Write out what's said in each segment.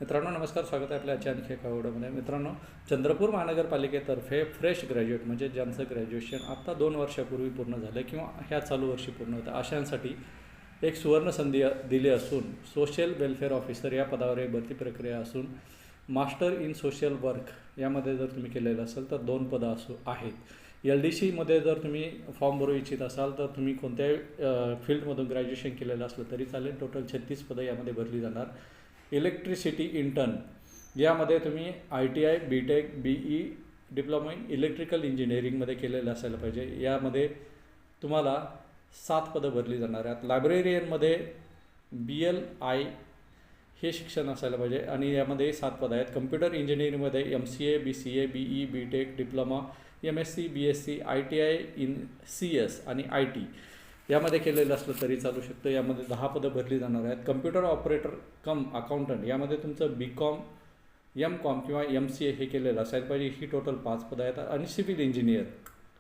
मित्रांनो नमस्कार, स्वागत आहे आपल्या आजच्या आणखी एका व्हिडिओमध्ये. मित्रांनो, चंद्रपूर महानगरपालिकेतर्फे फ्रेश ग्रॅज्युएट म्हणजे ज्यांचं ग्रॅज्युएशन आत्ता 2 वर्षापूर्वी पूर्ण झालं किंवा ह्या चालू वर्षी पूर्ण होतं अशांसाठी एक सुवर्ण संधी दिली असून सोशल वेलफेअर ऑफिसर या पदावर एक भरती प्रक्रिया असून मास्टर इन सोशल वर्क यामध्ये जर तुम्ही केलेलं असेल तर 2 पदं आहेत. LDCमध्ये जर तुम्ही फॉर्म भरू इच्छित असाल तर तुम्ही कोणत्याही फील्डमधून ग्रॅज्युएशन केलेलं असलं तरी चालेल. टोटल 36 पदं यामध्ये भरली जाणार. इलेक्ट्रिसिटी इंटर्न यामध्ये तुम्ही ITI BTech BE diploma in electrical इंजिनिअरिंगमध्ये केलेलं असायला पाहिजे. यामध्ये तुम्हाला 7 पदं भरली जाणार आहेत. लायब्रेरियनमध्ये BLI हे शिक्षण असायला पाहिजे आणि यामध्ये 7 पदं आहेत. कम्प्युटर इंजिनिअरिंगमध्ये MCA BCA BE BTech diploma MSc BSc ITI in CS आणि IT यामध्ये केलेलं असलं तरी चालू शकतं. यामध्ये 10 पदं भरली जाणार आहेत. कम्प्युटर ऑपरेटर कम अकाउंटंट यामध्ये तुमचं BCom MCom किंवा MCA हे केलेलं असायला पाहिजे. ही टोटल 5 पदं आहेत. आणि सिव्हिल इंजिनियर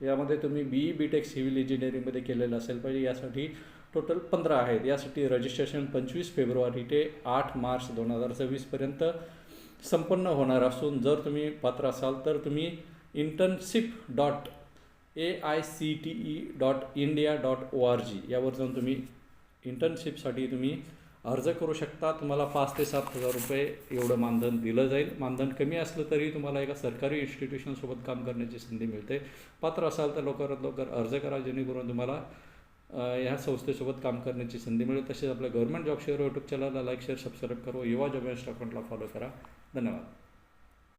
यामध्ये तुम्ही BE BTech सिव्हिल इंजिनिअरिंगमध्ये केलेलं असायला पाहिजे. यासाठी टोटल 15 आहेत. यासाठी रजिस्ट्रेशन 25 फेब्रुवारी ते 8 मार्च 2026पर्यंत संपन्न होणार असून जर तुम्ही पात्र असाल तर तुम्ही internship.aichte.india.org यावर जाऊन तुम्ही इंटर्नशिपसाठी तुम्ही अर्ज करू शकता. तुम्हाला 5 ते 7 हजार रुपये एवढं मानधन दिलं जाईल. मानधन कमी असलं तरी तुम्हाला एका सरकारी इन्स्टिट्यूशनसोबत काम करण्याची संधी मिळते. पात्र असाल तर लवकरात लवकर अर्ज करा जेणेकरून तुम्हाला ह्या संस्थेसोबत काम करण्याची संधी मिळेल. तसेच आपल्या गव्हर्नमेंट जॉब शेअर यूट्यूब चॅनलला लाईक शेअर सबस्क्राईब करा. युवा जॉब अकाउंटला फॉलो करा. धन्यवाद.